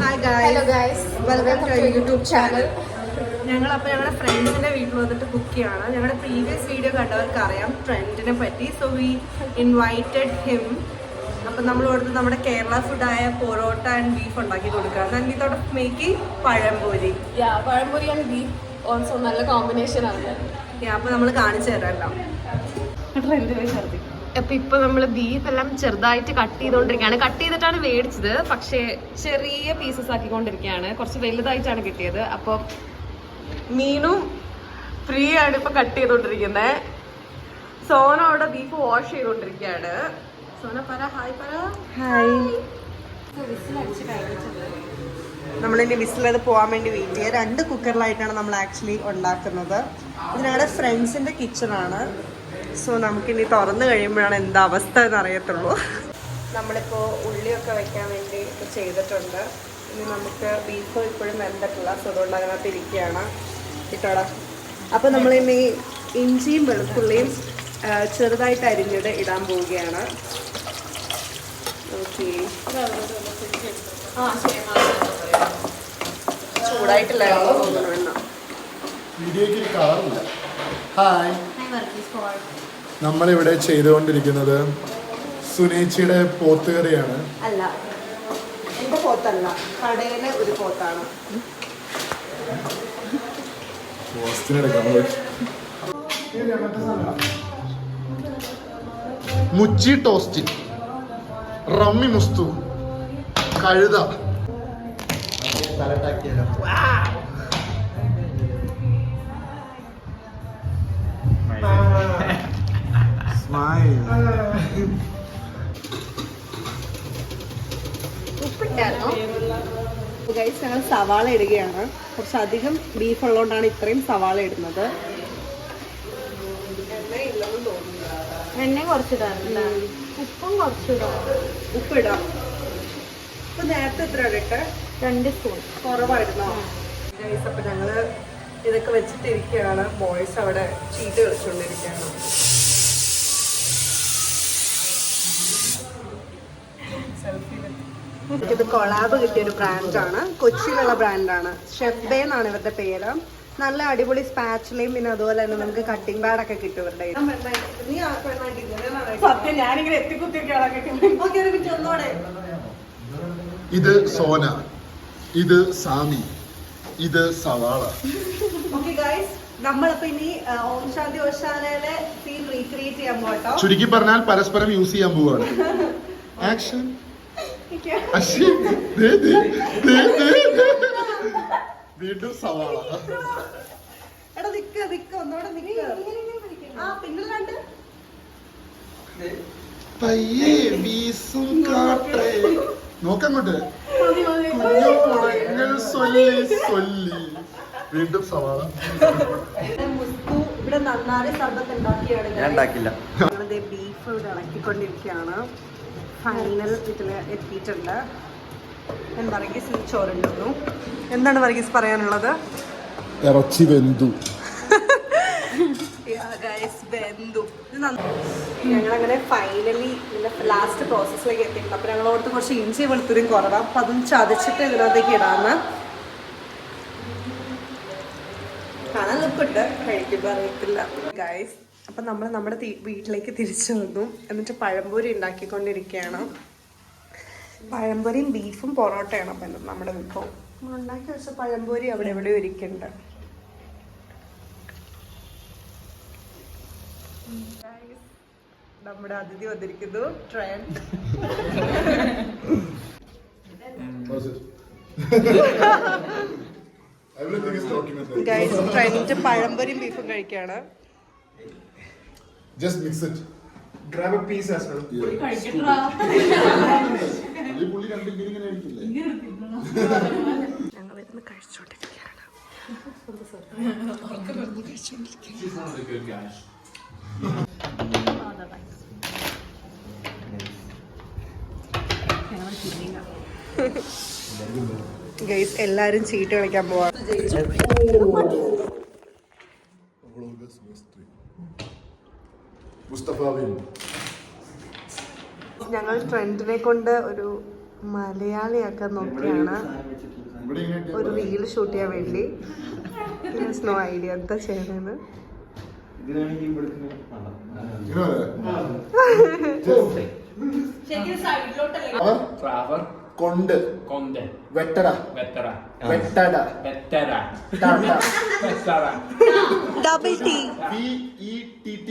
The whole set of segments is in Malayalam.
Hello guys, welcome to our YouTube channel. ഞങ്ങളപ്പോൾ ഞങ്ങളുടെ ഫ്രണ്ട്സിൻ്റെ വീട്ടിൽ വന്നിട്ട് കുക്ക് ചെയ്യാണ്. ഞങ്ങളുടെ പ്രീവിയസ് വീഡിയോ കണ്ടവർക്ക് അറിയാം ട്രെൻഡിനെ പറ്റി. So we invited him. അപ്പം നമ്മൾ കൊടുത്ത് നമ്മുടെ കേരള ഫുഡായ പൊറോട്ട ആൻഡ് ബീഫ് ഉണ്ടാക്കി കൊടുക്കുകയാണ്. And we thought of making pazhampori. Pazhampori and beef also നല്ല കോമ്പിനേഷൻ ആണ്. അപ്പോൾ നമ്മൾ കാണിച്ചു തരാമല്ലോ. ട്രെൻഡ് പോയി ഛർദ്ദിക്കും. അപ്പൊ ഇപ്പൊ നമ്മള് ബീഫ് എല്ലാം ചെറുതായിട്ട് കട്ട് ചെയ്തോണ്ടിരിക്കുകയാണ്. കട്ട് ചെയ്തിട്ടാണ് മേടിച്ചത്, പക്ഷേ ചെറിയ പീസസ് ആക്കിക്കൊണ്ടിരിക്കുകയാണ്. കുറച്ച് വലുതായിട്ടാണ് കിട്ടിയത്. അപ്പൊ മീനും ഫ്രീ ആണ് ഇപ്പൊ കട്ട് ചെയ്തോണ്ടിരിക്കുന്നത്. സോന അവിടെ ബീഫ് വാഷ് ചെയ്തോണ്ടിരിക്കുകയാണ്. സോന പറ ഹായ് പറ. ഹായ്. നമ്മളിനി വിസിലത് പോകാൻ വേണ്ടി വെയിറ്റ് ചെയ്യുക. 2 കുക്കറിലായിട്ടാണ് നമ്മൾ ആക്ച്വലി ഉണ്ടാക്കുന്നത്. ഇത് ഞങ്ങളുടെ ഫ്രണ്ട്സിൻ്റെ കിച്ചണാണ്. സോ നമുക്കിനി തുറന്നു കഴിയുമ്പോഴാണ് എന്താ അവസ്ഥ എന്ന് അറിയത്തുള്ളൂ. നമ്മളിപ്പോൾ ഉള്ളിയൊക്കെ വെക്കാൻ വേണ്ടി ചെയ്തിട്ടുണ്ട്. ഇനി നമുക്ക് ബീഫ് ഇപ്പോഴും വെന്തിട്ടില്ല. സോ അതുകൊണ്ട് അതിനകത്ത് ഇരിക്കുകയാണ് ഇട്ടോടാ. അപ്പോൾ നമ്മളിനി ഇഞ്ചിയും വെളുത്തുള്ളിയും ചെറുതായിട്ട് അരിഞ്ഞിട്ട് ഇടാൻ പോവുകയാണ്. ഓക്കെ, ചൂടായിട്ടില്ലായിരുന്നു തോന്നുന്നു എണ്ണ. ഹായ്, നമ്മളിവിടെ ചെയ്തുകൊണ്ടിരിക്കുന്നത് സുനേച്ചിയുടെ പോത്തുകറിയാണ്. അല്ല, എൻ്റെ പോത്തല്ല, കടയിലെ ഒരു പോത്താണ്. മുച്ചി ടോസ്റ്റ്, റമ്മി മുസ്തു, കഴുത. ഉപ്പിട്ടായിരുന്നു. ഗൈസ്, ഞങ്ങൾ സവാള ഇടുകയാണ്. കുറച്ചധികം ബീഫ് ഉള്ളതുകൊണ്ടാണ് ഇത്രയും സവാള ഇടുന്നത്. എണ്ണയില്ലെന്ന് തോന്നുന്നു. എണ്ണ കുറച്ചിടാറുണ്ട്, ഉപ്പും കുറച്ചിടാം. ഉപ്പിടാം. ഇപ്പൊ നേരത്തെ എത്ര ഇട്ട്? 2 സ്പൂൺ കുറവായിരുന്നോ? ഗൈസ്, അപ്പൊ ഞങ്ങള് ഇതൊക്കെ വെച്ചിട്ടിരിക്കുകയാണ്. ബോയ്സ് അവിടെ ചീട്ട് കളിച്ചുകൊണ്ടിരിക്കുകയാണ്. ഇത് കൊളാബ് കിട്ടിയൊരു ബ്രാൻഡാണ്. കൊച്ചിയിലുള്ള ബ്രാൻഡാണ്. ഷെഫ് ബേ എന്നാണ് ഇവരുടെ പേര്. നല്ല അടിപൊളി സ്പാച്ചിലയും പിന്നെ അതുപോലെ തന്നെ നമുക്ക് കട്ടിംഗ് പാഡൊക്കെ കിട്ടും ഇവരുടെ. സത്യം, ഞാനിങ്ങനെ എത്തിക്കുത്തിയൊക്കെയാണ്. ഇത് സോന, ഇത് സാമി, ഇത് സവാള. ഓക്കെ ഗൈസ്, നമ്മളിപ്പോ ഇനി ഓം ശാന്തി ഓശാലയിലെ സീൻ റീക്രിയേറ്റ് ചെയ്യാൻ പോട്ടോ. ചുരുക്കി പറഞ്ഞാൽ പരസ്പരം യൂസ് ചെയ്യാൻ പോവാണ്. ആക്ഷൻ. വീണ്ടും സവാള. എടാ നിക്ക് നിക്ക്, ഒന്നോടെ നിക്ക്. ആ പിന്നെ 2 പയ്യെ വീസും കാട്ടേ. നോക്കങ്ങോട്ട്. കുഞ്ഞുങ്ങൾ സൊല്ലി സൊല്ലി. വീണ്ടും സവാള. ഇവിടെ നന്നാരി സർബത്ത് ഉണ്ടാക്കിയാണ്. ഞാൻ ഉണ്ടാക്കില്ല. ഞങ്ങളിത് ബീഫ് ഇവിടെ ഇളക്കിക്കൊണ്ടിരിക്കുകയാണ്. ഫൈനൽ ഇതിൽ എത്തിയിട്ടുണ്ട്. വർഗീസ് ചോറുണ്ടെന്നു. എന്താണ് വർഗീസ് പറയാനുള്ളത്? ഇറച്ചി വെന്തു. ഞങ്ങളങ്ങനെ ഫൈനലി ഇതിന്റെ ലാസ്റ്റ് പ്രോസസ്സിലേക്ക് എത്തിയിട്ടുണ്ട്. അപ്പൊ ഞങ്ങളോടത്ത് കുറച്ച് ഇഞ്ചി വെളുത്തുള്ളിയും കുറവാണ്. അപ്പൊ അതും ചതച്ചിട്ട് ഇതിനകത്തേക്ക് ഇടാന്ന്. കാണാൻ ലുക്കുണ്ട്, കഴിക്കുമ്പോൾ അറിയത്തില്ല ഗൈസ്. അപ്പം നമ്മൾ നമ്മുടെ വീട്ടിലേക്ക് തിരിച്ചു വന്നു. എന്നിട്ട് പഴംപൊരി ഉണ്ടാക്കിക്കൊണ്ടിരിക്കുകയാണ്. പഴംപൊരിയും ബീഫും പൊറോട്ടയാണ് അപ്പം നമ്മുടെ വിഭവം. ഉണ്ടാക്കി വെച്ച പഴംപൊരി അവിടെ എവിടെ ഇരിക്കുന്നുണ്ട്. നമ്മുടെ അതിഥി വന്നിരിക്കുന്നു. ട്രെൻഡ് ഗൈസ്, ട്രെൻഡ് പഴംപൊരിയും ബീഫും കഴിക്കുകയാണ്. Just mix it. Grab a piece as well. ഞങ്ങൾ ഇരുന്ന് കഴിച്ചോണ്ടിരിക്കുകയാണ്. ഗൈസ്, എല്ലാരും ചീട്ട് കളിക്കാൻ പോവാ. ഞങ്ങൾ ട്രെൻഡിനെ കൊണ്ട് ഒരു മലയാളിയൊക്കെ നോക്കിയാണ് ഇവിടെ ഇങ്ങനെ ഒരു റീൽ ഷൂട്ട് ചെയ്യാൻ വേണ്ടി. നോ ഐഡിയ എന്താ ചെയ്യുന്നത്. ഇങ്ങനെ വരെ. Traver. കൊണ്ട് Conde. വെട്ടട Vettera. വെട്ടട Vettera. Tata Vettera. Double T. VETT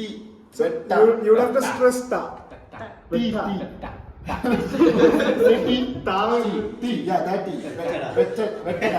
Vetta You have to stress ta. T yeah that T Vetta വെട്ടട